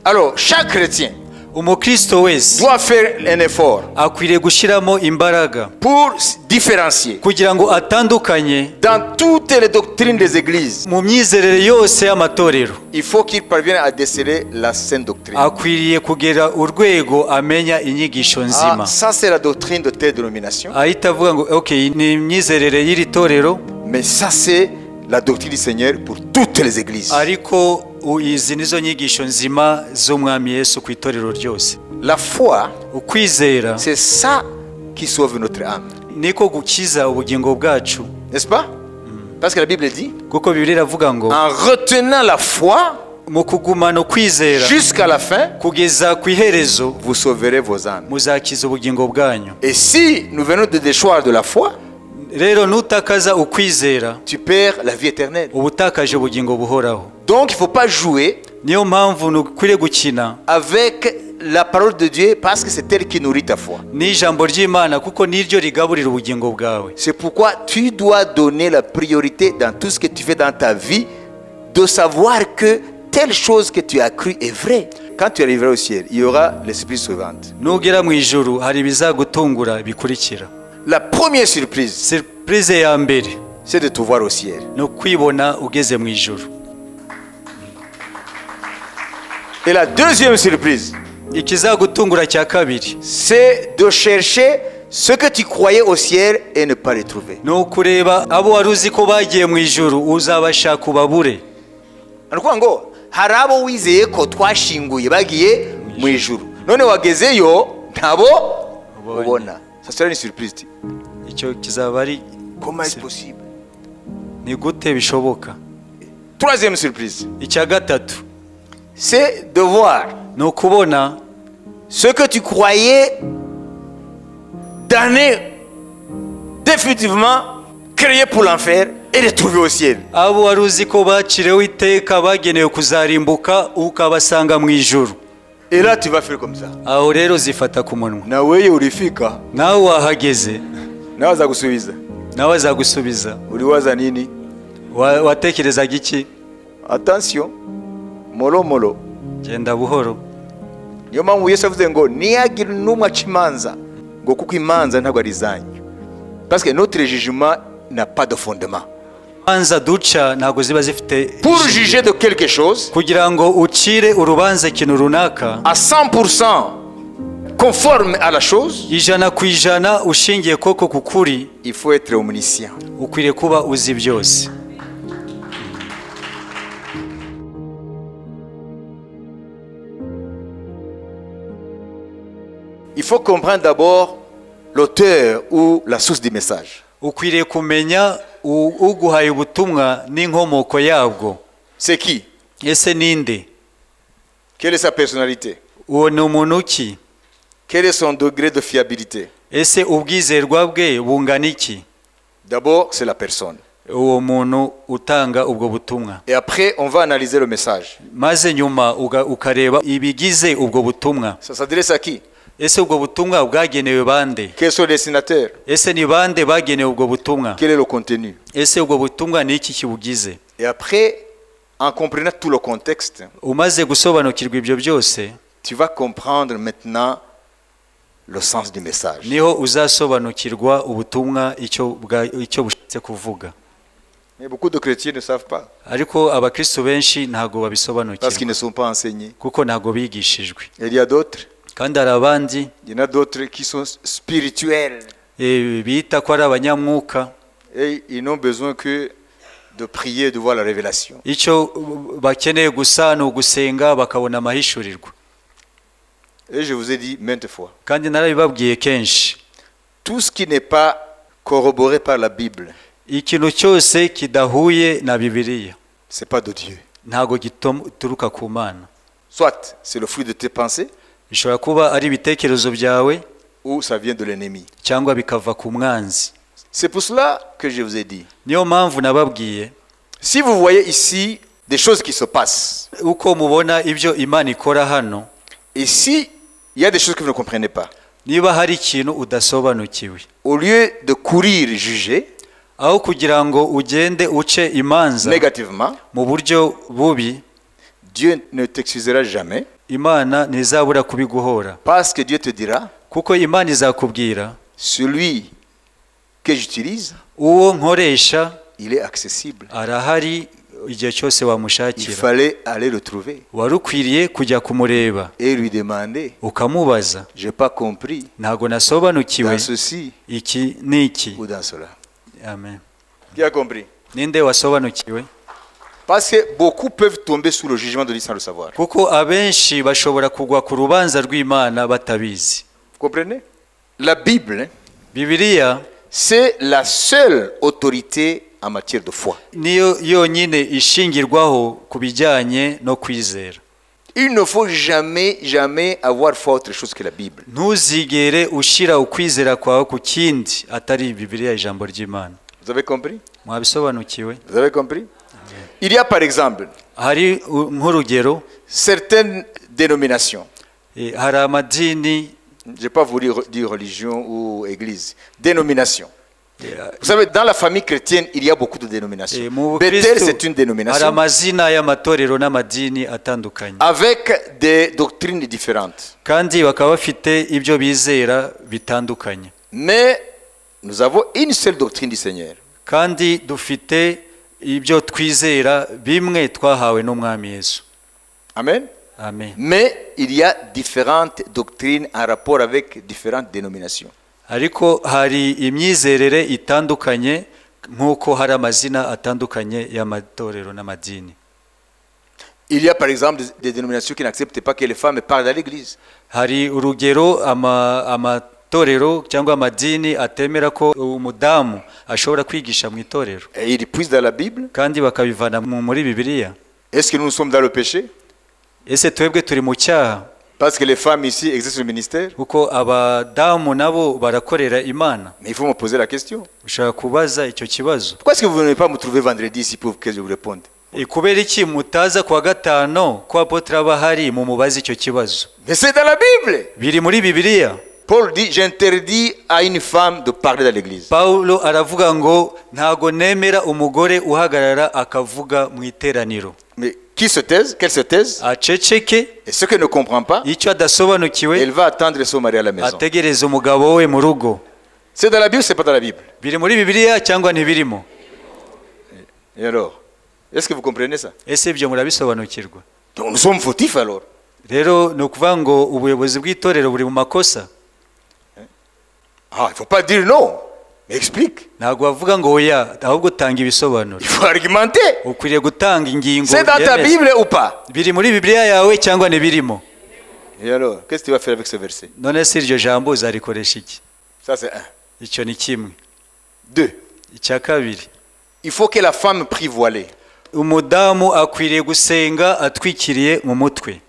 Alors, chaque chrétien umukristo wese doit faire un effort akwiriye gushyiramo imbaraga pour différencier kugira ngo atandukanye dans toutes les doctrines des églises. mu myizerere yose y'amatorero. Il faut qu'il parvienne à déceler la sainte doctrine. Akwiriye kugera urwego amenya inyigisho nzima. Ça c'est la doctrine de telle dénomination. Ahita avuga ngo okay, ni imyizerere y'iri torero, mais ça c'est la doctrine du Seigneur pour toutes les églises. Ariko izi nizo nyigisho nzima z'umwami Yesu ku itorero ryose. La foi, ukwizera, c'est ça qui sauve notre âme. Niko gukiza ubugingo bwacu. N'est-ce pas? Parce que la Bible dit, kuko Bibiliya iravuga ngo en retenant la foi mu kugumana ukwizera jusqu'à la fin, kugeza ku iherezo, vous sauverez vos âmes. muzakiza ubugingo bwanyu. Et si nous venons de déchoir de la foi, rero nutakaza ukwizera, tu perds la vie éternelle. ubutakaje ubugingo buhoraho. Donc il ne faut pas jouer niyo mpamvu nukwiriye gukina avec la parole de Dieu parce que c'est elle qui nourrit ta foi. n'ijambo ry'Imana kuko niryo rigaburira ubugingo bwawe. C'est pourquoi tu dois donner la priorité dans tout ce que tu fais dans ta vie, de savoir que telle chose que tu as cru est vraie. Quand tu arriveras au ciel, il y aura l'esprit suivante. Nugera mu ijuru hari bizagutungura bikurikira. La première surprise, surprise ya mbere, c'est de te voir au ciel. No kwibona ugeze mu ijuru. Et la deuxième surprise, ikizagutungura cya kabiri, c'est de chercher ce que tu croyais au ciel et ne pas les trouver. No kureba abo waruzi ko bagiye mu ijuru uzabashaka ubabure. Ariko ngo harabo wizeye ko twashinguye bagiye mu ijuru. None wagezeyo ntabo ubona. Ça sera une surprise. Icyo kizaba ari comment est possible? Ni gute bishoboka? Troisième surprise. Icya gatatu, c'est de voir no kubona ce que tu croyais damné définitivement créé pour l'enfer et de trouver au ciel. Abo waruzi ko bacireho iteka bagenewe kuzarimbuka ukabasanga mu ijuru. Et là tu vas faire comme ça. Aho rero zifata ku munwa. Nawe urifika. Nawe wahageze. Nawe azagusubiza. Nawe azagusubiza. Uriwaza nini? Watekerezaga iki? Attention. Molo molo. Genda buhoro. Niyo mpamvu Yesu avuze ngo niyagira n'umwe aca imanza ngo kuko imanza ntabwo ari izanyu. Parce que notre jugement n'a pas de fondement. Imanza duca ntabwo ziba zifite. Pour juger de quelque chose, kugira ngo ucire urubanza ikintu runaka à 100% conforme à la chose, ijana ku ijana ushingiye koko kukuri, il faut être omniscient. Ukwiriye kuba uzi byose. Il faut comprendre d'abord l'auteur ou la source du message. Ukwiriye kumenya uguhaye ubutumwa n'inkomoko yabwo. C'est qui? Ese ninde? Quelle est sa personnalité? Uwo ni umuntu ki? Quel est son degré de fiabilité? Ese ubwizerwa bwe bungana iki? D'abord, c'est la personne. Uwo muntu utanga ubwo butumwa. Et après, on va analyser le message. Maze nyuma ukareba ibigize ubwo butumwa. Ça s'adresse à qui? Ese ubwo butumwa bwagenewe bande? Quels sont les destinataires? Ese ni bande bagenewe ubwo butumwa? Quel est le contenu? Ese ubwo butumwa ni iki kibugize? Et après, en comprenant tout le contexte, umaze gusobanukirwa ibyo byose, tu vas comprendre maintenant le sens du message. Niho uzasobanukirwa ubutumwa icyo bushatse kuvuga. Mais beaucoup de chrétiens ne savent pas. Ariko abakristo benshi ntago babisobanukirwa. Parce qu'ils ne sont pas enseignés. Kuko ntago bigishijwe. Il y a d'autres. Kandi arabandi. Il y en a d'autres qui sont spirituels. Bita ko ari abanyamwuka. Et ils n'ont besoin que de prier, de voir la révélation. Icyo bakeneye gusa no gusenga bakabona amahishurirwa. Et je vous ai dit maintes fois. Kandi narabibabwiye kenshi. Tout ce qui n'est pas corroboré par la Bible, ikintu cyose kidahuye na Bibiliya, c'est pas de Dieu. Ntago gituruka ku Mana. Soit c'est le fruit de tes pensées, bishobora kuba ari ibitekerezo byawe, ou ça vient de l'ennemi. Cyangwa bikava ku mwanzi. C'est pour cela que je vous ai dit. Niyo mpamvu nababwiye. Si vous voyez ici des choses qui se passent, uko mubona ibyo Imana ikora hano, et si il y a des choses que vous ne comprenez pas, niba hari ikintu udasobanukiwe, au lieu de courir juger, aho kugira ngo ugende uce imanza négativement, mu buryo bubi, Dieu ne t'excusera jamais. imana ntizabura kubiguhora Parce que Dieu te dira, kuko imana izakubwira celui que j'utilise, uwo nkoresha il est accessible. arahari igihe cyose Il wamushakira fallait aller le trouver wari ukwiriye kujya kumureba et lui demander, ukamubaza j'ai pas compris ntabwo nasobanukiwe dans ceci iki n'iki. ou dans cela. Amen. Qui a compris? Ninde wasobanukiwe? Parce que beaucoup peuvent tomber sous le jugement de Dieu sans le savoir. kuko abenshi bashobora kugwa ku rubanza rw'imana batabizi. Vous comprenez? La Bible, hein, Bibiliya c'est la seule autorité en matière de foi. niyo yonyine ishingirwaho ku bijyanye no kwizera. Il ne faut jamais, jamais avoir foi autre chose que la Bible. Ntuzigere ushyira ukwizera kwawe ku kindi atari Bibiliya, ijambo ry'Imana. Vous avez compris? Mwabisobanukiwe? Vous avez compris? Il y a par exemple Hari nk'urugero, certaines dénominations. hari amadini, Je ne vais pas vous dire religion ou église. Dénomination. Vous savez, dans la famille chrétienne, il y a beaucoup de dénominations. mu Bethel, Bukristo c'est une hari dénomination amazina y'amatorero n'amadini atandukanye, avec des doctrines différentes. kandi bakaba bafite ibyo bizera bitandukanye, Mais nous avons une seule doctrine du Seigneur. kandi dufite ibyo twizera bimwe twahawe n'umwami Yesu. Amen. Amen. Mais il y a différentes doctrines en rapport avec différentes dénominations. Ariko hari imyizerere itandukanye nk'uko hari amazina atandukanye y'amatorero n'amadini. Il y a par exemple des dénominations qui n'acceptent pas que les femmes parlent à l'église. Hari urugero amatorero cyangwa amadini atemera ko umudamu ashobora kwigisha mu itorero, Et ils puisent dans la Bible. kandi bakabivana muri Bibiliya. Est-ce que nous sommes dans le péché? Ese twebwe turi mu cyaha Parce que les femmes ici exercent le ministère. kuko abadamu nabo barakorera Imana? Mais il faut me poser la question. Ushaka kubaza icyo kibazo. Pourquoi est-ce que vous ne venez pas me trouver vendredi ici pour que je vous réponde? Kubera iki mutaza kuwa gatano ko apotre aba hari mu mubazi icyo kibazo? Mais c'est dans la Bible. Biri muri Bibiliya. Paul dit, j'interdis à une femme de parler dans l'église. Paulo aravuga ngo ntago nemera umugore uhagarara akavuga mu iteraniro. Mais qui se taise? Qu'elle se taise? Aceceke, Et ce qu'elle ne comprend pas, icyo adasobanukiwe elle va attendre son mari à la maison. ategereza umugabo we mu rugo. C'est dans la Bible, c'est pas dans la Bible. Biri muri Bibiliya cyangwa ntibirimo? Et alors? Est-ce que vous comprenez ça? Ese ibyo murabisobanukirwa? Donc nous sommes fautifs alors. Rero ni ukuvuga ngo ubuyobozi bw'itorero buri mu makosa. Ah, il ne faut pas dire non, mais explique. Ntabwo bavuga ngo oya, ahubwo utanga ibisobanuro. Il faut argumenter. Ukwiriye gutanga ingingo. C'est dans ta Bible ou pas? Biri muri Bibiliya yawe cyangwa ntibirimo? Et alors, qu'est-ce que tu vas faire avec ce verset? None se iryo jambo uzarikoresha iki? Ça c'est un. Icyo ni kimwe. Deux. Icya kabiri, Il faut que la femme prie voilée. umudamu akwiriye gusenga atwikiriye mu mutwe.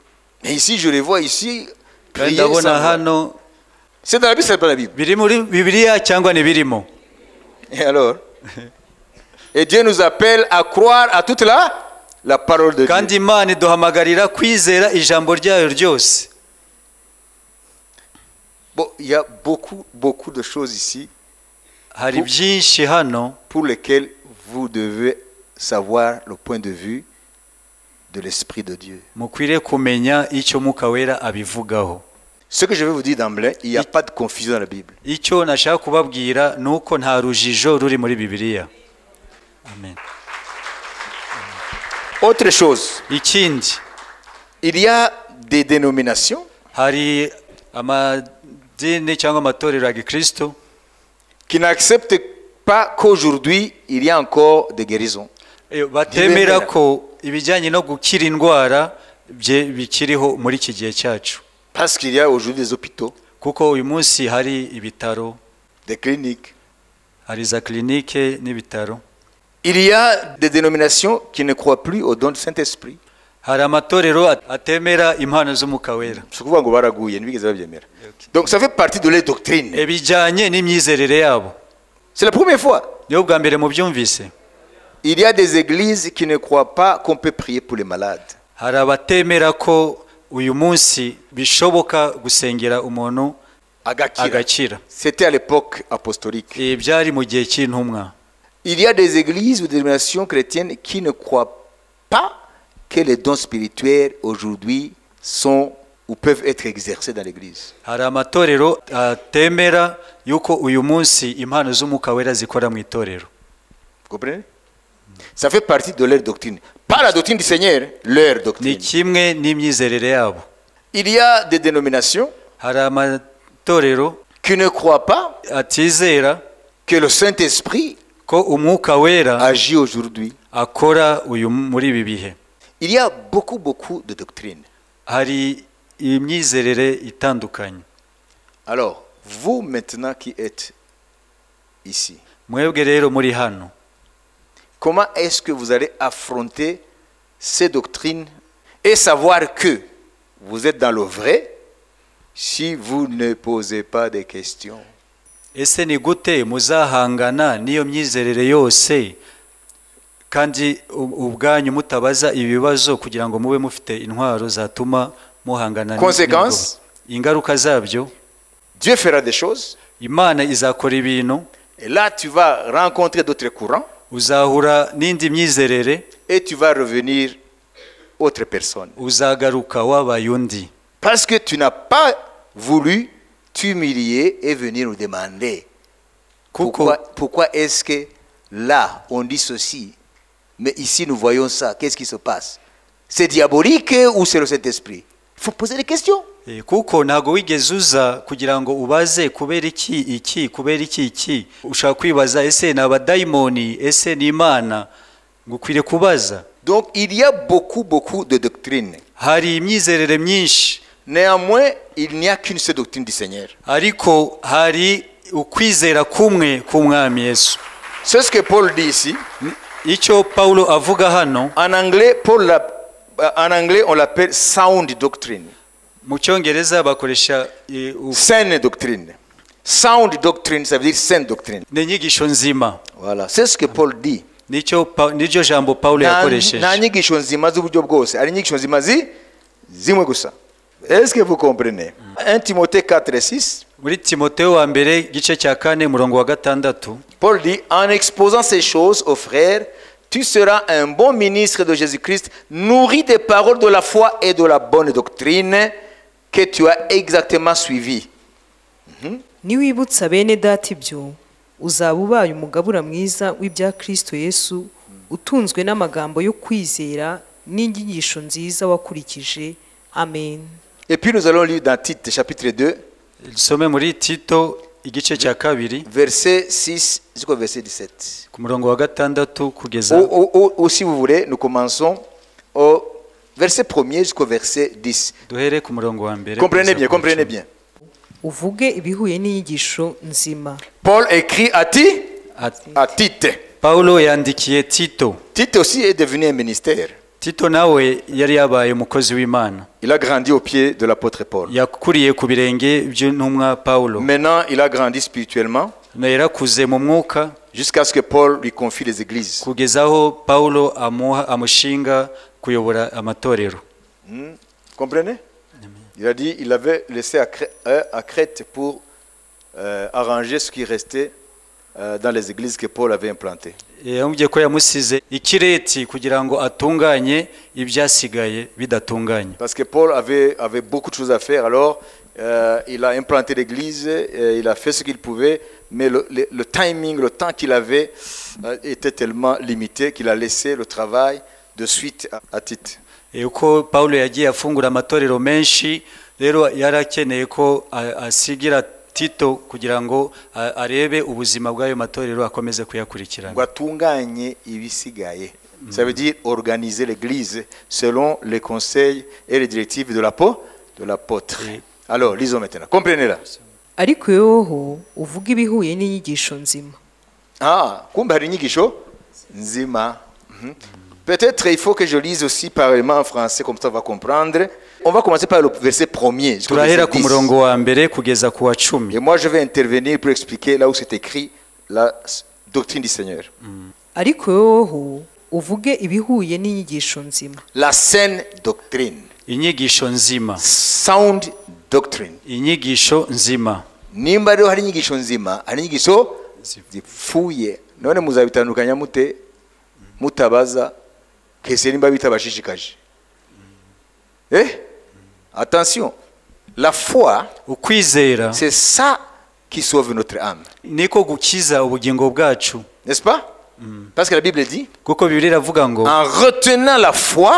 Mais ici, je les vois ici. Kandi Prier sans ndabona voix. hano C'est dans la Bible, c'est pas dans la Bible. biri muri Bibiliya cyangwa ntibirimo? Et alors? Et Dieu nous appelle à croire à toute la parole de Kandi Dieu. Imana iduhamagarira kwizera ijambo ryayo ryose. Bon, il y a beaucoup de choses ici Hari byinshi hano pour lesquelles vous devez savoir le point de vue de l'Esprit de Dieu. mukwiriye kumenya icyo Mwuka Wera abivugaho. Ce que je vais vous dire d'emblée, il n'y a pas de confusion dans la Bible. Icyo nashaka kubabwira ni uko nta rujijo ruri muri Bibiliya. Amen. Autre chose, Ikindi, il y a des dénominations hari amadini cyangwa amatorero ya Gikristo qui n'acceptent pas qu'aujourd'hui, il y a encore des guérisons. batemera ko ibijyanye no gukira indwara bikiriho muri iki gihe cyacu. Parce qu'il y a aujourd'hui des hôpitaux, Kuko uyu munsi hari ibitaro, des cliniques. hari za klinike n'ibitaro. Il y a des dénominations qui ne croient plus au don du Saint-Esprit. Hari amatorero atemera impano z'Umwuka Wera. C'est kuvuga ngo baraguye ntibigeze babyemera. Donc ça fait partie de leur doctrine. Bijyanye n'imyizerere yabo. C'est la première fois. Niyo bwa mbere mubyumvise. Il y a des églises qui ne croient pas qu'on peut prier pour les malades. Hari abatemera ko uyu munsi bishoboka gusengera umuntu agakira. C'était à l'époque apostolique. Byari mu gihe cy'intumwa. Il y a des églises ou des dénominations chrétiennes qui ne croient pas que les dons spirituels aujourd'hui sont ou peuvent être exercées dans l'église. hari amatorero atemera yuko uyu munsi impano z'umwuka wera zikora mu itorero. Vous comprenez? Ça fait partie de leur doctrine. Pas la doctrine du Seigneur, leur Ni doctrine. kimwe n'imyizerere yabo. Il y a des dénominations Hari amatorero qui ne croient pas atizera que le Saint-Esprit ko umwuka wera agit aujourd'hui. akora muri ibi bihe. Il y a beaucoup de doctrines. Hari imyizerere itandukanye. Alors, vous maintenant qui êtes ici, Mwebwe rero muri hano, comment est-ce que vous allez affronter ces doctrines et savoir que vous êtes dans le vrai si vous ne posez pas des questions? ese ni gute muzahangana n'iyo myizerere yose kandi ubwanyu mutabaza ibibazo kugira ngo mube mufite intwaro zatuma muhangana Conséquence, ingaruka zabyo? Dieu fera des choses Imana izakora ibintu, et là tu vas rencontrer d'autres courants uzahura n'indi myizerere, et tu vas revenir autre personne. uzagaruka wabaye undi, Parce que tu n'as pas voulu t'humilier et venir nous demander kuko pourquoi est-ce que là on dit ceci, mais ici nous voyons ça, qu'est-ce qui se passe? C'est diabolique ou c'est le Saint-Esprit? Il faut poser des questions. kuko ntago wigeze uza kugira ngo ubaze kubera iki kubera iki. Ushaka kwibaza ese ni abadayimoni, ese ni Imana, ngo ukwiriye kubaza. Donc il y a beaucoup de doctrines. Hari imyizerere myinshi, Néanmoins, il n'y a qu'une seule doctrine du Seigneur. ariko hari ukwizera kumwe k'umwami Yesu. C'est ce que Paul dit ici. Icyo Paulo avuga hano, En anglais, on l'appelle sound doctrine. mu cyongereza bakoresha Saine doctrine. Sound doctrine, ça veut dire saine doctrine. n'inyigisho nzima. Voilà, c'est ce que Paul dit. Niryo jambo Paulo yakoresheje. Nta nyigisho nzima z'uburyo bwose, ari inyigisho nzima zimwe gusa. Est-ce que vous comprenez? 1 Timothée 4:6. Muri Timotheo wa mbere gice cya 4 murongo wa 6, Paul dit, en exposant ces choses aux frères, tu seras un bon ministre de Jésus-Christ, nourri des paroles de la foi et de la bonne doctrine que tu as exactement suivi. niwibutsa bene data ibyo uzaba ubaye umugabura mwiza w'ibya Kristo Yesu, utunzwe n'amagambo yo kwizera n'inyigisho nziza wakurikije. Amen. Et puis nous allons lire dans Tite chapitre 2, dusome muri Tito igice cya 2 verset 6 jusqu'au verset 17. ku murongo wa 6 kugeza. Ou si vous voulez, nous commençons au verset 1er jusqu'au verset 10. Duhere ku murongo wa mbere. Comprenez bien. Uvuge ibihuye n'inyigisho nzima. Paul écrit à Tite. Paulo yandikiye Tito. Tite aussi est devenu un ministère. Tito nawe yari yabaye umukozi w'Imana. Il a grandi au pied de l'apôtre Paul. Yakuriye ku birenge by'intumwa Paulo. Maintenant, il a grandi spirituellement Yarakuze mu mwuka jusqu'à ce que Paul lui confie les églises. kugeza aho Paulo amushinga kuyobora amatorero. Comprenez? Il a dit il avait laissé à Crète pour arranger ce qui restait dans les églises que Paul avait implantées. Yamubwiye ko yamusize ikireti kugira ngo atunganye ibyasigaye bidatunganye. Parce que Paul avait beaucoup de choses à faire, alors il a implanté l'église, il a fait ce qu'il pouvait, mais le timing, le temps qu'il avait était tellement limité qu'il a laissé le travail de suite à Tite. Uko Paulo yagiye afungura amatorero menshi, rero yarakeneye ko asigira Tito kugira ngo arebe ubuzima bw'ayo matorero akomeze kuyakurikirana. Gwatunganye ibisigaye. Ça veut dire organiser l'église selon les conseils et les directives de l'apôtre. Alors, lisons maintenant. Comprenez-la. Ariko yoho uvuga ibihuye n'inyigisho nzima. Kumbe hari inyigisho nzima. Peut-être il faut que je lise aussi parallèlement en français, comme ça on va comprendre. On va commencer par le verset 1er. Turahera ku murongo wa mbere kugeza ku wa 10. Et moi je vais intervenir pour expliquer là où c'est écrit la doctrine du Seigneur. Ariko yoho uvuge ibihuye n'inyigisho nzima. La saine doctrine. Inyigisho nzima. Sound doctrine. Inyigisho nzima. Nimba rero hari inyigisho nzima, hari inyigisho zipfuye. None muzabitandukanya mute mutabaza kese nimba bitabashishikaje. Attention, la foi, ukwizera c'est ça qui sauve notre âme. niko gukiza ubugingo bwacu, N'est-ce pas? Parce que la Bible dit, kuko Bibiliya iravuga ngo en retenant la foi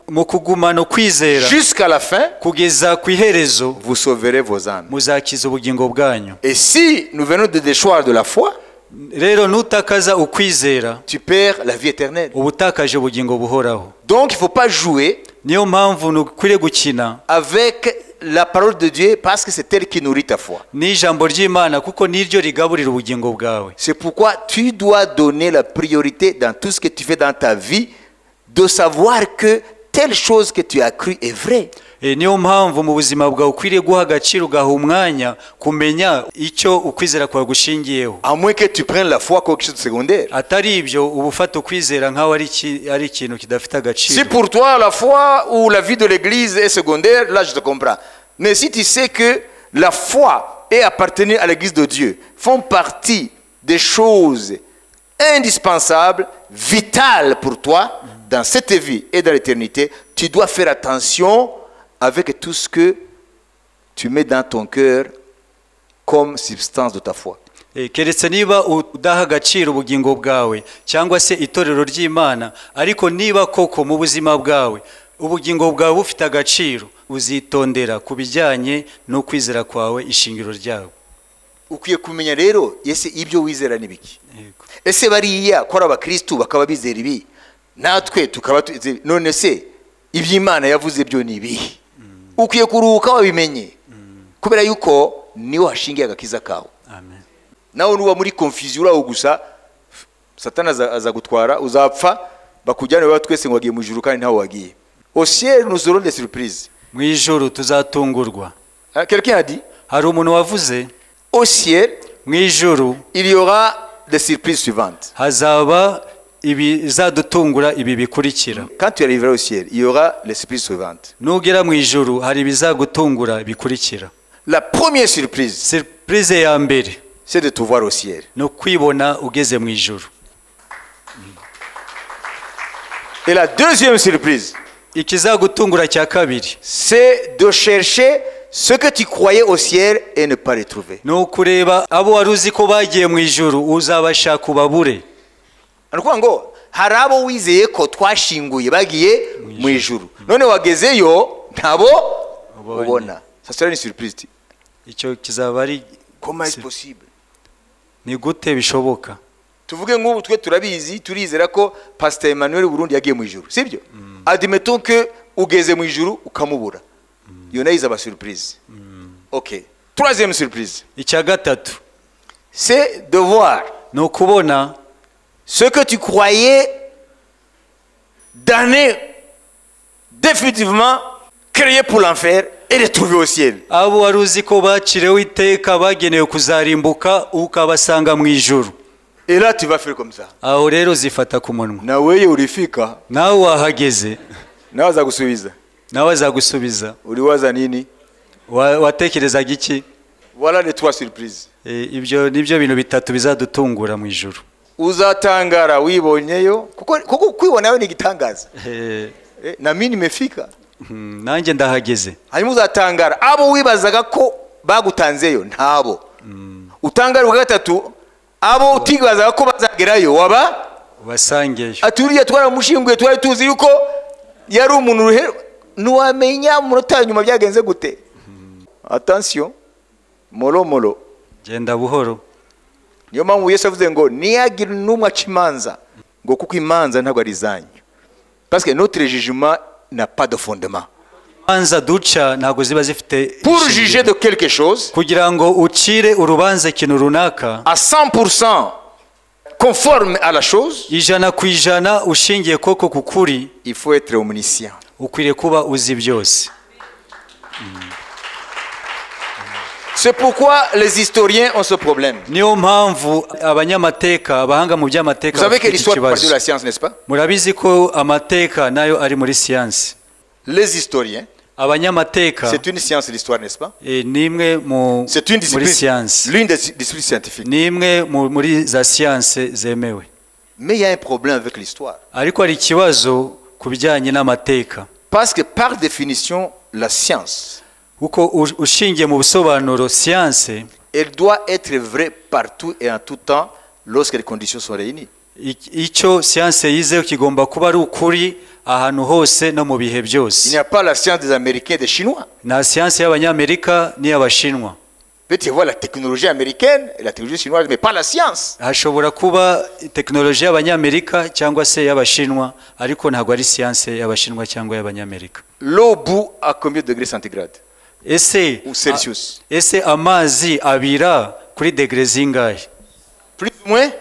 mu kugumana ukwizera jusqu'à la fin, kugeza ku iherezo vous sauverez vos âmes. muzakiza ubugingo bwanyu. Et si nous venons de déchoir de la foi, Rero nutakaza ukwizera tu perds la vie éternelle. ubutakaje ubugingo buhoraho. Donc il ne faut pas jouer Niyo mpamvu ntukwiriye gukina avec la parole de Dieu parce que c'est elle qui nourrit ta foi. n'ijambo ry'Imana kuko niryo rigaburira ubugingo bwawe. C'est pourquoi tu dois donner la priorité dans tout ce que tu fais dans ta vie, de savoir que telle chose que tu as cru est vraie. Niyo mpamvu mu buzima bwawe ukwiriye guha agaciro, ugaha umwanya kumenya icyo ukwizera kwawe gushingiyeho. À moins que tu prennes la foi comme quelque chose de secondaire. Atari ibyo uba ufata ukwizera nk'aho ari ikintu kidafite agaciro. Si pour toi la foi ou la vie de l'église est secondaire, là je te comprends. Mais si tu sais que la foi et appartenir à l'église de Dieu font partie des choses indispensables, vitales pour toi, dans cette vie et dans l'éternité, tu dois faire attention avec tout ce que tu mets dans ton cœur comme substance de ta foi. Keretse niba udaha agaciro ubugingo bwawe cyangwa se itorero ry'Imana, ariko niba koko mu buzima bwawe ubugingo bwawe bufite agaciro, uzitondera ku bijyanye no kwizera kwawe, ishingiro ryawe. Ukwiye kumenya rero ese ibyo wizera ni biki. Ese bariya ko ari abakristu bakaba bizera ibi, natwe tukaba none se iby'Imana yavuze byo ni ibihe? Ukwiye kuruhuka wabimenye, kubera yuko niho hashingiye agakiza kawe. Amen. Nawe nuba muri confusion uraho gusa, Satani azagutwara, uzapfa bakujyana baba twese ngo wagiye mu ijuru kandi ntaho wagiye. Au ciel nous aurons des surprises. Mu ijuru tuzatungurwa. Quelqu'un a dit, hari umuntu wavuze, au ciel mu ijuru il y aura des surprises suivantes. hazaba ibizadutungura ibi bikurikira. Quand tu arriveras au ciel, il y aura les surprises suivantes. Nugera mu ijuru hari ibizagutungura bikurikira. La première surprise, Surprise ya mbere c'est de te voir au ciel. no kwibona ugeze mu ijuru. Et la deuxième surprise, Ikizagutungura cya kabiri c'est de chercher ce que tu croyais au ciel et ne pas les trouver. ni ukureba abo wari uzi ko bagiye mu ijuru uzabashaka ubabure. Arakuvuga ngo hari abo wizeye ko twashinguye bagiye mu ijuru, none wagezeyo ntabo ubona. Ça sera une surprise. Icyo kizaba ari Comment est-ce possible? ni gute bishoboka? Tuvuge nk'ubu twe turabizi, turizera ko Pastor Emmanuel Burundi yagiye mu ijuru, sibyo? Admettons que ugeze mu ijuru ukamubura. Iyo nayo izaba surprise. OK. Troisième surprise, Icya gatatu c'est de voir ni ukubona ce que tu croyais damné définitivement créé pour l'enfer et les trouver au ciel. abo wari uzi ko bacireho iteka bagenewe kuzarimbuka ukabasanga mu ijuru. Et là tu vas faire comme ça. Aho rero zifata ku munwa, Na wewe ulifika, nawe wahageze nawe azagusubiza. nawe azagusubiza. Uliwaza nini? Watekerezaga iki? Voilà les trois surprises. Ibyo nibyo bintu bitatu bizadutungura mu ijuru. Uzatangara wibonyeyo, kuko kwibonayo ni igitangaza. Na mimi nimefika. Nanjye ndahageze. Hanyuma uzatangara abo wibazaga ko bagutanzeyo ntabo. Utangara wa gatatu abo utibazaga ko bazagerayo waba Basangeyo. aturiye twaramushinguye twari tuzi yuko yari umuntu nuwamenya munota nyuma byagenze gute. Attention, molo Genda buhoro. niyo mpamvu Yesu avuze ngo niyagira n'umwe aca imanza, ngo kuko imanza ntabwo ari izanyu, parce que notre jugement n'a pas de fondement. Manza duca ntago ziba zifite Pour juger de quelque chose kugira ngo ucire urubanza ikintu runaka à 100% conforme à la chose, ijana ku ijana ushingiye koko ku kuri, il faut être omniscient. ukwiriye kuba uzi byose. C'est pourquoi les historiens ont ce problème. Niyo mpamvu abanyamateka, abahanga mu Vous by'amateka savez que bafite l'histoire fait partie de ikibazo. la science, n'est-ce pas? Murabizi ko amateka nayo ari muri siyansi. Les historiens, Abanyamateka c'est une science l'histoire, n'est-ce pas? ni imwe C'est une muri discipline, siyansi, l'une des disciplines scientifiques. ni imwe muri za siyansi zemewe. Mais il y a un problème avec l'histoire. Ariko hari ikibazo ku bijyanye n'amateka. Parce que par définition, la science, kuko ushingiye mu busobanuro siyanse elle doit être vraie partout et en tout temps lorsque les conditions sont réunies. icyo siyanse yizeho kigomba kuba ari ukuri ahantu hose no mu bihe Il byose. n'y a pas la science des Américains et des Chinois. nta siyanse y'abanyamerika n'iy'abashinwa. Peut-être y avoir la technologie américaine et la technologie chinoise, mais pas la science. hashobora kuba tekinoloji y'abanyamerika cyangwa se y'abashinwa ariko ntabwo ari siyanse y'abashinwa cyangwa y'abanyamerika. L'eau bout à combien de degrés centigrades ou Celsius? ese amazi abira kuri degere zingahe? Plus ou moins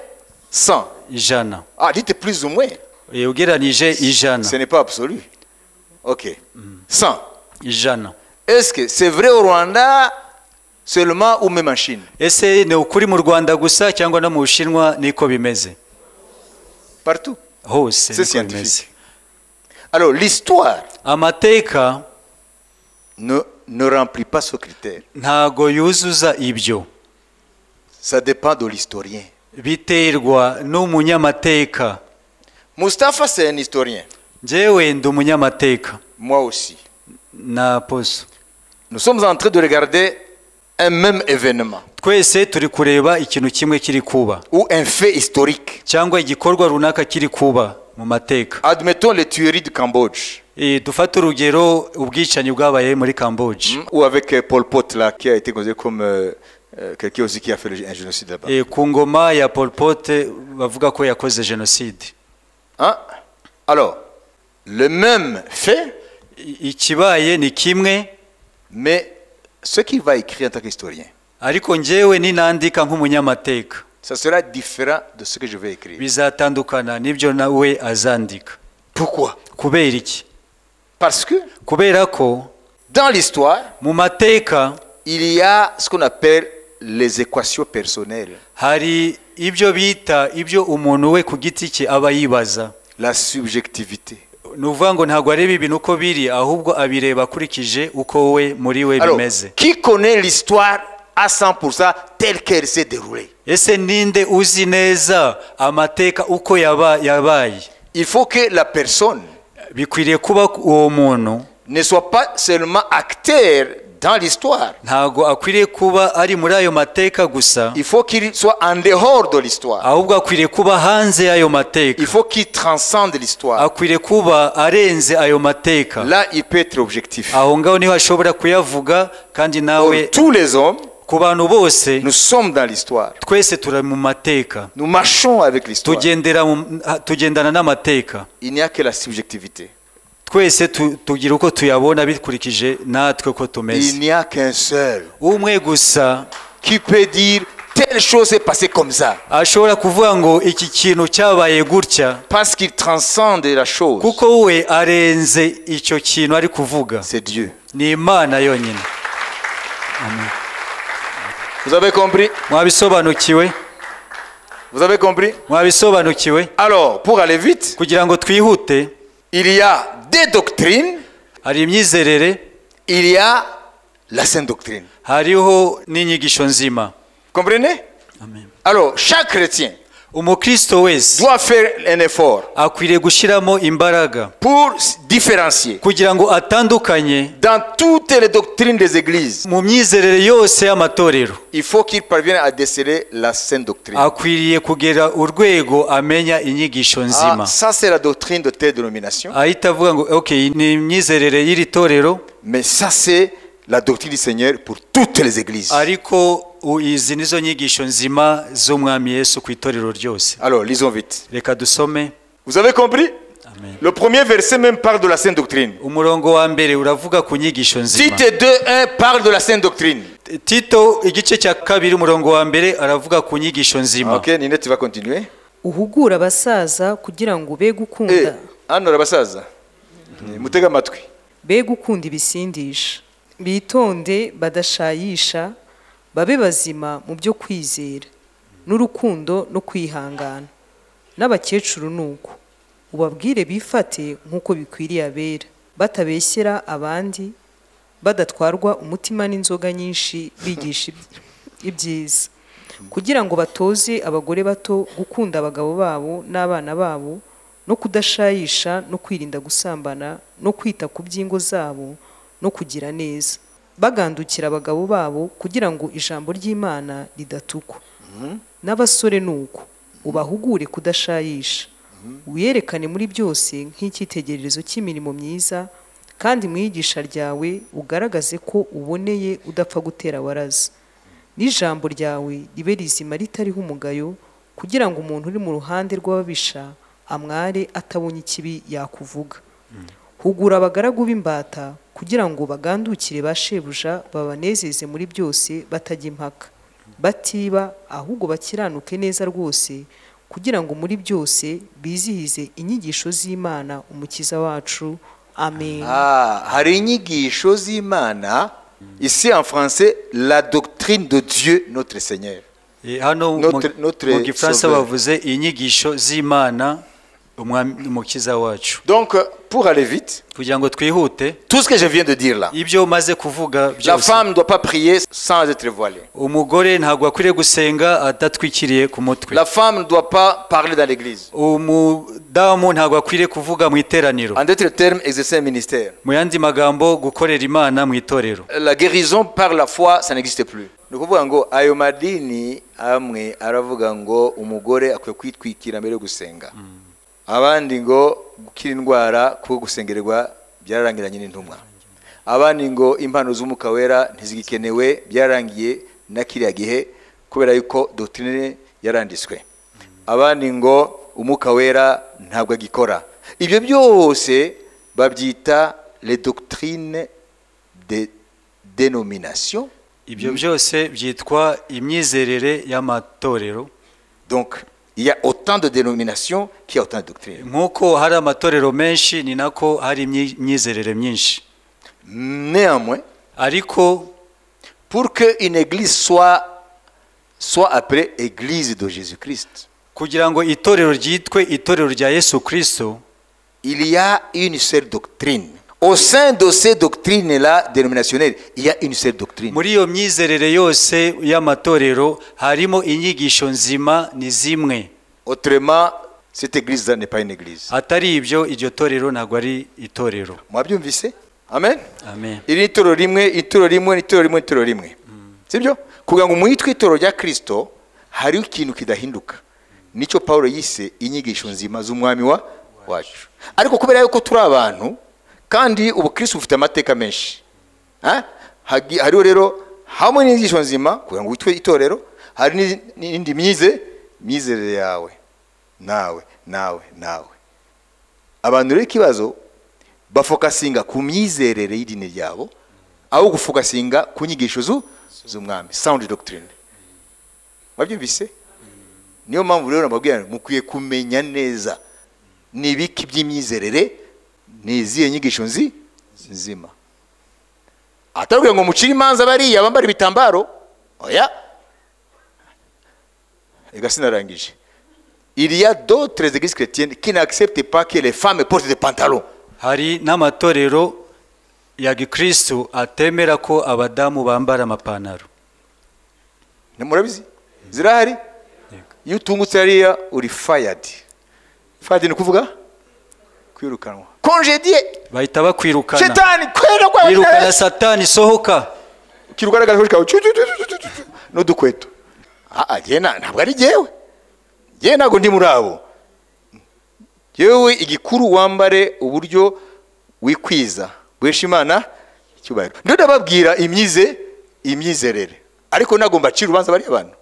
100. ijana. Ah, dites plus ou moins. ugereranije ijana. Ce n'est pas absolu. Ok. 100. ijana. Est-ce que c'est vrai au Rwanda seulement ou même en Chine? ese ni ukuri mu Rwanda gusa cyangwa no mu Bushinwa niko bimeze? Partout. hose C'est niko scientifique. bimeze. Alors, l'histoire amateka ne remplit pas ce critère. ntago yuzuza ibyo. Ça dépend de l'historien. biterwa n'umunyamateka. Mustapha, c'est un historien. njyewe ndi umunyamateka. Moi aussi. na poso. Nous sommes en train de regarder un même événement twese turi kureba ikintu kimwe kiri kuba ou un fait historique. cyangwa igikorwa runaka kiri kuba mu mateka. Admettons les tueries du Cambodge. dufate urugero ubwicanyi bwabaye muri Cambodge. Ou avec Pol Pot là, qui a été considéré comme quelqu'un aussi qui a fait un génocide là-bas. ku ngoma ya Pol Pot bavuga ko yakoze jenoside. Hein? Alors, le même fait, ikibaye ni kimwe, mais ce qu'il va écrire en tant qu'historien, ariko njyewe ninandika nk'umunyamateka ça sera différent de ce que je vais écrire. bizatandukana n'ibyo nawe azandika. Pourquoi? kubera iki? Parce que kubera ko dans l'histoire, mu mateka il y a ce qu'on appelle les équations personnelles. hari ibyo bita ibyo umuntu we ku giti cye aba yibaza. La subjectivité. ni ukuvuga ngo ntabwo areba ibintu uko biri ahubwo abireba akurikije uko we muri we Alors, bimeze. qui connaît l'histoire à 100% telle qu'elle s'est déroulée? ese ninde uzi neza amateka uko yabaye? Il faut que la personne bikwiriye kuba uwo muntu ne soit pas seulement acteur dans l'histoire. ntabwo akwiriye kuba ari muri ayo mateka gusa, Il faut qu'il soit en dehors de l'histoire. ahubwo akwiriye kuba hanze y'ayo mateka. Il faut qu'il transcende l'histoire. akwiriye kuba arenze ayo mateka. Là, il peut être objectif. aho ngaho niho ashobora kuyavuga kandi nawe. Tous les hommes, ku bantu bose nous sommes dans l'histoire. twese turi mu mateka, Nous marchons avec l'histoire. tugendana n'amateka. Il n'y a que la subjectivité. twese tugira uko tuyabona bikurikije natwe uko Il tumeze. n'y a qu'un seul umwe gusa qui peut dire telle chose s'est passée comme ça. ashobora kuvuga ngo iki kintu cyabaye gutya, Parce qu'il transcende la chose. kuko we arenze icyo kintu ari kuvuga. C'est Dieu. ni Imana yonyine. Amen. Vous avez compris? mwabisobanukiwe? Vous avez compris? mwabisobanukiwe? Alors, pour aller vite, kugira ngo twihute, il y a des doctrines, hari imyizerere, il y a la sainte doctrine. hariho n'inyigisho nzima. Comprenez? Amen. Alors, chaque chrétien umukristo wese doit faire un effort akwiriye gushyiramo imbaraga pour différencier kugira ngo atandukanye dans toutes les doctrines des églises. mu myizerere yose y'amatorero. Il faut qu'il parvienne à déceler la sainte doctrine. akwiriye kugera urwego amenya inyigisho nzima. Ça, c'est la doctrine de telle dénomination. ahita avuga ngo okay, ni imyizerere y'iri torero, Mais ça, c'est la doctrine du Seigneur pour toutes les églises. ariko izi nizo nyigisho nzima z'umwami Yesu ku itorero ryose. Alors, lisons vite. reka dusome. Vous avez compris? Amen. Le premier verset même parle de la sainte doctrine. umurongo wa mbere uravuga ku nyigisho nzima. Tite 2:1 parle de la sainte doctrine. Tito igice cya kabiri umurongo wa mbere aravuga ku nyigisho nzima. Ok, Ninette, tu vas continuer. uhugura abasaza kugira ngo be gukunda Hano abasaza mutega amatwi. be gukunda ibisindisha, bitonde badashayisha, babe bazima mu byo kwizera n'urukundo no kwihangana. n'abakecuru nuko ubabwire bifate nk'uko bikwiriye abera, batabeshyera abandi, badatwarwa umutima n'inzoga nyinshi, bigisha ibyiza, kugira ngo batoze abagore bato gukunda abagabo babo n'abana babo, no kudashayisha, no kwirinda gusambana, no kwita ku by'ingo zabo, no kugira neza, bagandukira abagabo babo kugira ngo ijambo ry'Imana ridatukwa. N'abasore nuko ubahugure kudashayisha, wiyerekane muri byose nk'icyitegererezo cy'imirimo myiza, kandi mu iyigisha ryawe ugaragaze ko uboneye udapfa gutera waraza, n'ijambo ryawe ribe rizima ritariho umugayo, kugira ngo umuntu uri mu ruhande rw'ababisha amware atabonye ikibi yakuvuga. Hugura abagaragu b'imbata kugira ngo bagandukire ba shebuja, babanezeze muri byose batajya impaka, batiba, ahubwo bakiranuke neza rwose, kugira ngo muri byose bizihize inyigisho z'Imana umukiza wacu. Amen. Hari inyigisho z'Imana, ici en français la doctrine de Dieu notre Seigneur. Hano mu Gifaransa bavuze inyigisho z'Imana umukiza wacu. Donc pour aller vite, kugira ngo twihute, tout ce que je viens de dire là, ibyo maze kuvuga byose, la femme ne doit pas prier sans être voilée. Umugore ntabwo akwiriye gusenga adatwikiriye ku mutwe. La femme ne doit pas parler dans l'église. Umudamu ntabwo akwiriye kuvuga mu iteraniro. En d'autres termes, exercer un ministère. Mu yandi magambo, gukorera Imana mu itorero. La guérison par la foi, ça n'existe plus. Ni ukuvuga ngo ayo madini amwe aravuga ngo umugore akwiye kwitwikira mbere yo gusenga. Abandi ngo gukira indwara kuko gusengerwa byararangiranye n'intumwa. Abandi ngo impano z'Umwuka Wera ntizigikenewe, byarangiye na kiriya gihe kubera yuko doctrine yaranditswe. Abandi ngo Umwuka Wera ntabwo agikora. Ibyo byose babyita les doctrines de dénomination. Ibyo byose byitwa imyizerere y'amatorero. Donc il y a autant de dénominations qu'il y a autant de doctrines. Nkuko hari amatorero menshi ni nako hari imyizerere myinshi. Néanmoins, ariko pour que une église soit appelée église de Jésus-Christ, kugira ngo itorero ryitwe itorero rya Yesu Kristo, il y a une seule doctrine. Au sein de ces doctrines-là dénominationnelles, il y a une seule doctrine. Muri iyo myizerere yose y'amatorero harimo inyigisho nzima ni zimwe. Autrement, cette église n'est pas une église. Atari ibyo iryo torero ntabwo ari itorero. Mwabyumvise? Amen. Amen. Iri itorero rimwe. Sibyo? Kugira ngo mwitwe itorero rya Kristo, hari ikintu kidahinduka. Nico Paulo yise inyigisho nzima z'umwami wacu. Ariko kubera yuko turi abantu kandi ubukristo bufite amateka menshi, hariho rero hamwe n'inyigisho nzima kugira ngo witwe itorero, hari n'indi myizerere yawe nawe. Abantu rero ikibazo bafokasinga ku myizerere y'idini ryabo aho gufokasinga ku nyigisho z'umwami, sound doctrine. Wabyumvise? Niyo mpamvu rero nababwira mukwiye kumenya neza nibiki by'imyizerere niziye nyigisho nzima. Atarugira ngo mucire imanza bariya bambara ibitambaro. Oya. Ega sinarangije. Il y a d'autres églises chrétiennes qui n'acceptent pas que les femmes portent des pantalons. Hari n'amatorero ya Gikristo atemera ko abadamu bambara amapantaro. Murabizi? Zirahari? Iyo utungutse hariya uri fired. Fired ni kuvuga kwirukanwa. Congédié. Bahita bakwirukana. Shetani kwera kwa kwirukana Satani sohoka. Kirukana gakoshika no dukweto. Jena ntabwo ari jewe. Jena ntabwo ndi murabo. Yewe igikuru wambare uburyo wikwiza. Bwesha Imana cyubahiro. Ndio ndababwira imyizerere. Ariko nagomba cira ubanza bari abantu.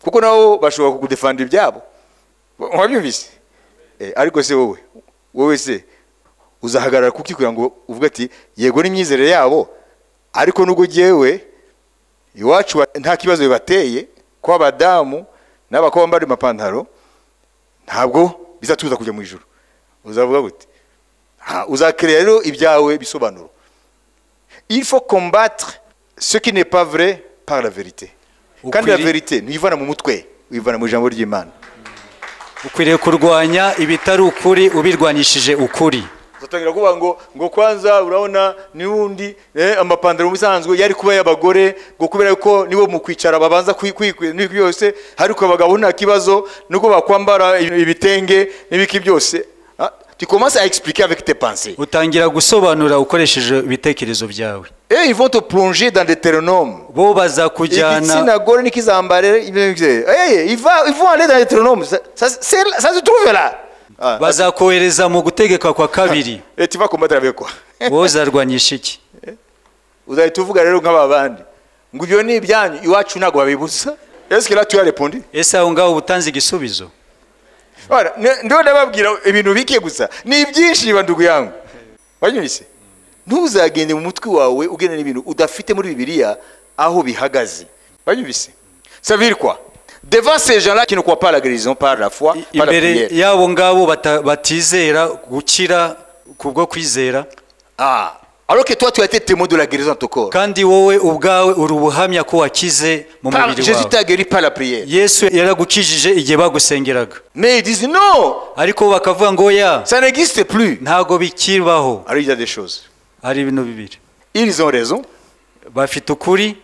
Kuko nabo bashobora kugudefend ibyabo. Wabyumvise? Ariko se wowe se uzahagarara kuki kugira ngo uvuga ati yego n'imyizerere yabo, ariko nugo jewe iwacu nta kibazo bibateye ko abadamu n'abakobwa bari mapantaro ntabwo bizatuza kujya mu ijuru. Uzavuga gute? Uzakrea rero ibyawe bisobanuro. Il faut combattre ce qui n'est pas vrai par la vérité. Kandi la vérité nuyivana mu mutwe, uyivana mu ijambo ry'Imana. Ukwiriye kurwanya ibitari ukuri ubirwanishije ukuri. Uzatangira kuvuga ngo kwanza urabona niwundi amapantaro musanzwe yari kuba y'abagore ngo kubera ko nibo mu kwicara babanza kwikwiye byose, ariko abagabo nta kibazo nuko bakwambara ibitenge n'ibiki byose. Tu commences à expliquer avec tes pensées. utangira gusobanura ukoresheje ibitekerezo byawe. Et ils vont te plonger dans Deutéronome. Bo bazakujyana Ils vont aller dans Deutéronome. Ça se trouve là. Ah. bazakohereza mu gutegeka kwa kabiri. Et tu vas combattre avec quoi? Wowe uzarwanyisha iki? Uzahita uvuga rero nk'ababandi ngo ibyo ni ibyanyu iwacu ntabwo babibuza. Est-ce que là tu as répondu? Ese aho ngaho ubutanze igisubizo? Ndio ndababwira ibintu bike gusa ni byinshi bandugu yangu. Wanyumvise? Ntuzagende mu mutwe wawe ugene n'ibintu udafite muri Bibiliya aho bihagaze. Wanyumvise? Ça veut dire quoi? Devant ces gens-là qui ne croient pas à la guérison par la foi, par la prière. Imbere yabo ngabo batizera gukira kubwo kwizera. Ah, alors que toi tu as été témoin de la guérison de ton corps. Kandi wowe ubwawe uri ubuhamya ko wakize mu mubiri Jésus wawe. t'a guéri par la prière. Yesu yaragukijije igihe bagusengeraga. Mais ils disent non, Ariko bakavuga ngo ya ça n'existe plus. ntago bikibaho. Alors il y a des choses. Hari ibintu bibiri. Ils ont raison. Bafite ukuri,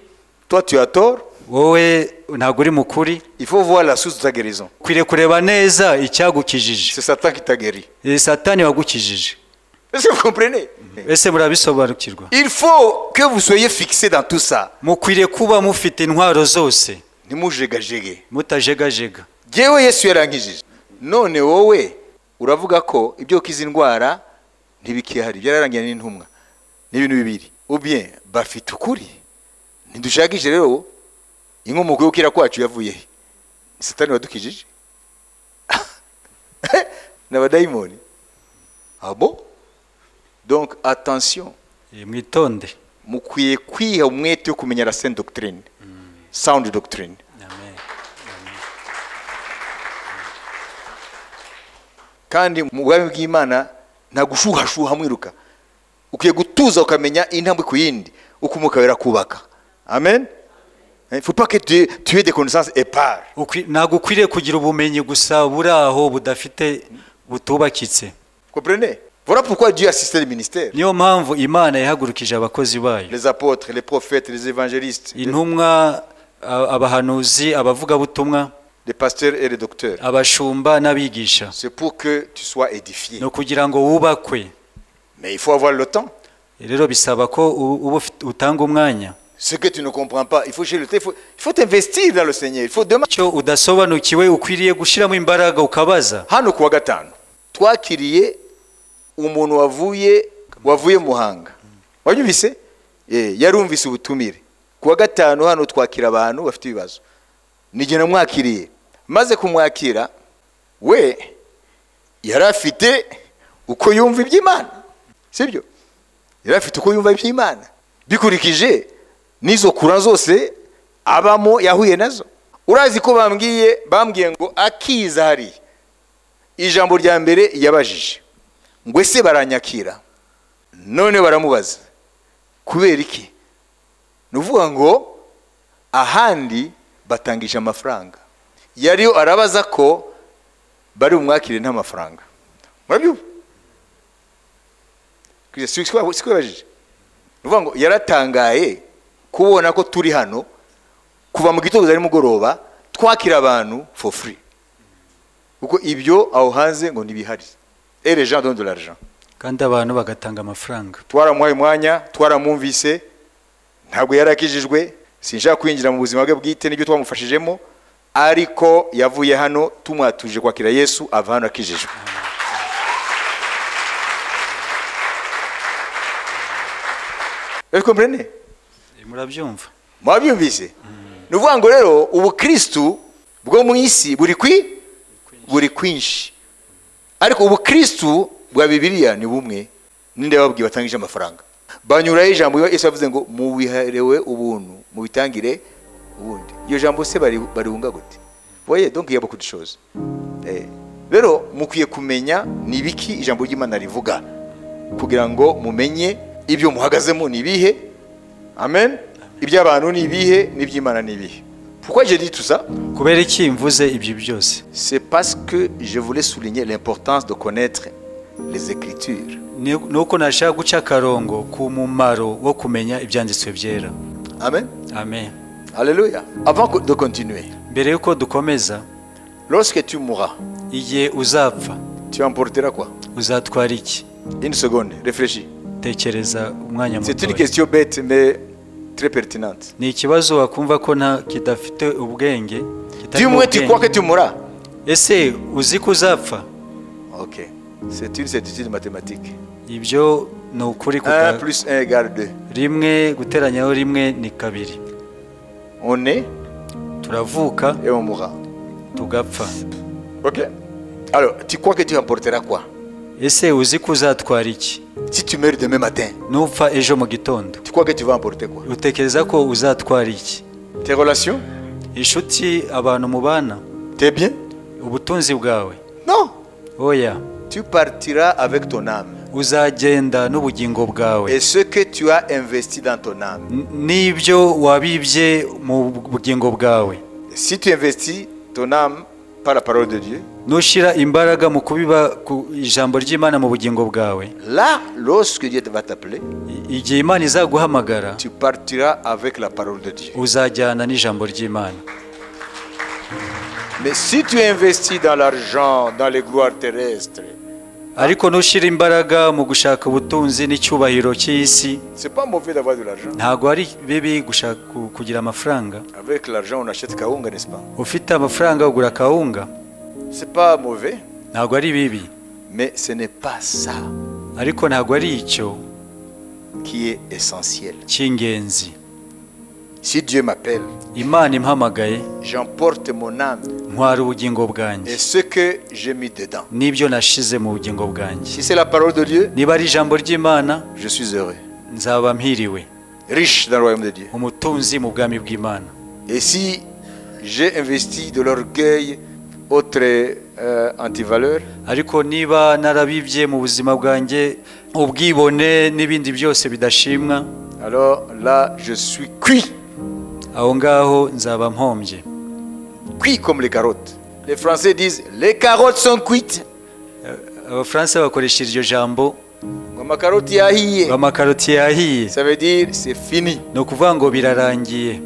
Toi tu as tort. wowe ntago uri mukuri. Il faut voir la source de ta guérison. Kwiriye kureba neza icyagukijije. C'est Satan qui t'a guéri. Satani wagukijije. Est-ce que vous comprenez? Ese murabisobanukirwa? Il faut que vous soyez fixés dans tout ça. Mukwiriye kuba mufite intwaro zose, Ntimujegajege. mutajegajega. Jewe Yesu yarankijije. None wowe uravuga ko ibyo ukiza indwara ntibikihari byararangiye n'intumwa. Ni ibintu bibiri. Ou bien bafite ukuri. Ntidushagije rero inkomoko y'ukira kwacu yavuye he? Satani wadukijije? N'abadayimoni. Ah bon? Donc attention. Mwitonde. Mukwiye kwiha umwete wo kumenya la sainte doctrine. Sound doctrine. Amen. Kandi mu bwami bw'Imana nta gushuhashuha mwiruka. Ukwiye gutuza ukamenya intambwe ku yindi uko umwuka wera kubaka. Amen. Il faut pas que tu aies des connaissances éparses. Ntago ukwiriye kugira ubumenyi gusa buri aho budafite butubakitse. Comprenez? Voilà pourquoi Dieu a assisté les ministères. Niyo mpamvu Imana yahagurukije abakozi bayo. Les apôtres, les prophètes, les évangélistes, Intumwa, abahanuzi, abavugabutumwa, les pasteurs et les docteurs. abashumba n'abigisha. C'est pour que tu sois édifié. No kugira ngo wubakwe. Mais il faut avoir le temps. Rero bisaba ko utanga umwanya. Ce que tu ne comprends pas, il faut chercher le temps. Il faut t'investir dans le Seigneur. Il faut demander. Cyo udasobanukiwe ukwiriye gushiramo imbaraga ukabaza. Hano kuwa gatanu twakiriye umuntu wavuye Muhanga. Wanyumvise? Yarumvise ubutumire. Kuwa gatanu hano twakira abantu bafite ibibazo. Nije namwakiriye. Maze kumwakira we yarafite uko yumva iby'Imana. Sibyo? Yarafite uko yumva iby'Imana. Bikurikije nizo kura zose abamo yahuye nazo. Urazi ko bambwiye ngo akiza hari ijambo rya mbere yabajije ngo ese baranyakira. None baramubaza kubera iki? Nuvuga ngo ahandi batangije amafaranga. Yariyo arabaza ko bari umwakire nta mafaranga. Murabyumva? Siko yabajije. Nuvuga ngo yaratangaye kubona ko turi hano kuva mu gitondo ari mugoroba twakira abantu for free. Uko ibyo aho hanze ngo nibihari. Et les gens donnent de l'argent. Kandi abantu bagatanga amafaranga. Twaramuhaye umwanya, twaramwumvise, ntabwo yarakijijwe, sinshaka kwinjira mu buzima bwe bwite n'ibyo twamufashijemo, ariko yavuye hano tumwatuje kwakira Yesu ava hano akijijwe. Vous comprenez? Murabyumva? Mwabyumvise? Nuvuga ngo rero ubukristu bwo mu isi buri kwinshi. Ariko ubukristu bwa Bibiliya ni bumwe. Ninde babwiye batangije amafaranga? Banyura ijambo Yesu yavuze ngo mubiherewe ubuntu, mubitangire ubundi. Iyo jambo se bariunga gute? Voyez, donc il y a beaucoup de choses. Rero mukwiye kumenya nibiki ijambo ry'Imana rivuga kugira ngo mumenye ibyo muhagazemo nibihe. Amen. Iby'abantu nibihe n'iby'Imana nibihe. Pourquoi j'ai dit tout ça? Kubera iki mvuze ibyo byose? C'est parce que je voulais souligner l'importance de connaître les Écritures. Nuko nashaka guca akarongo ku mumaro wo kumenya ibyanditswe byera. Amen. Amen. Alléluia. Avant de continuer, mbere yuko dukomeza, lorsque tu mourras, igihe uzapfa, tu emporteras quoi? uzatwara iki? Une seconde, réfléchis. Tekereza umwanya C'est une muto. question bête mais très pertinente. Ni ikibazo wakumva ko nta kidafite ubwenge. kitarimo Dis-moi, tu crois que tu mourras? Ese uzi ko uzapfa? Ok. C'est une certitude mathématique. Ibyo ni ukuri 1 plus 1 égale 2. rimwe guteranyaho rimwe ni kabiri. On est Turavuka et on mourra. tugapfa. Ok. Alors, tu crois que tu emporteras quoi? Ese uzi ko uzatwara iki? Si tu meurs demain matin, Nupfa ejo mu gitondo, tu crois que tu vas emporter quoi? utekereza ko uzatwara iki? Tes relations? Inshuti, abantu mubana, Tes biens? ubutunzi bwawe? Non. Oya, Tu partiras avec ton âme. uzagenda n'ubugingo bwawe. Et ce que tu as investi dans ton âme. N'ibyo wabibye mu bugingo bwawe. Si tu investis ton âme par la parole de Dieu, Nushira imbaraga mu kubiba ku ijambo ry'Imana mu bugingo bwawe, là, lorsque Dieu va t'appeler, igihe Imana izaguhamagara, tu partiras avec la parole de Dieu. uzajyana n'ijambo ry'Imana. Mais si tu investis dans l'argent, dans les gloires terrestres, Ariko nushira imbaraga mu gushaka ubutunzi n'icyubahiro cy'isi, c'est pas mauvais d'avoir de l'argent. ntago ari bibi gushaka kugira amafaranga. Avec l'argent, on achète kaunga, n'est-ce pas? Ufite amafaranga ugura kawunga, C'est pas mauvais, ntago ari bibi. mais ce n'est pas ça Ariko ntago ari icyo qui est essentiel. cy'ingenzi. Si Dieu m'appelle, Imana impamagaye, j'emporte mon âme ntwara ubugingo bwanjye et ce que j'ai mis dedans. n'ibyo nashize mu bugingo bwanjye. Si c'est la parole de Dieu, Niba ari ijambo ry'Imana, je suis heureux, nzaba mpiriwe, riche dans le royaume de Dieu. umutunzi mu bwami bw'Imana. Et si j'ai investi de l'orgueil, autre antivaleur, Ariko niba narabibye mu buzima bwanjye ubwibone n'ibindi byose bidashimwa, alors là, je suis cuit. aho ngaho nzaba mpombye. Cuit comme les carottes. Les Français disent, les carottes sont cuites. Abafaransa bakoresha iryo jambo, Amakaroti yahiye. amakaroti yahiye. Ça veut dire, c'est fini. Ni ukuvuga ngo birarangiye,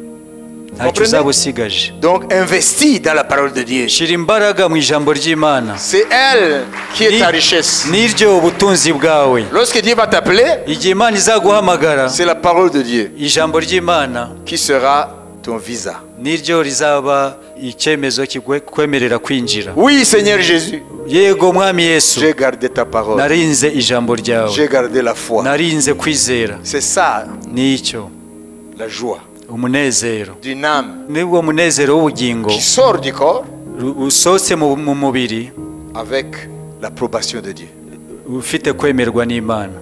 ntacyo Comprenez? uzaba usigaje. Donc, investis dans la parole de Dieu. Shira imbaraga mu ijambo ry'Imana, C'est elle qui est ta richesse. n'iryo ubutunzi bwawe. Lorsque Dieu va t'appeler, Igihe Imana izaguhamagara, c'est la parole de Dieu ijambo ry'Imana qui sera ton visa. niryo rizaba icyemezo kikwemerera kwinjira. Oui, Seigneur Jésus, Yego Mwami Yesu, j'ai gardé ta parole. narinze ijambo ryawe, J'ai gardé la foi. narinze kwizera. C'est ça, Nicyo la joie umunezero, d'une âme nibwo munezero w'ubugingo qui sort du corps usohotse mu mubiri avec l'approbation de Dieu. ufite kwemerwa n'Imana.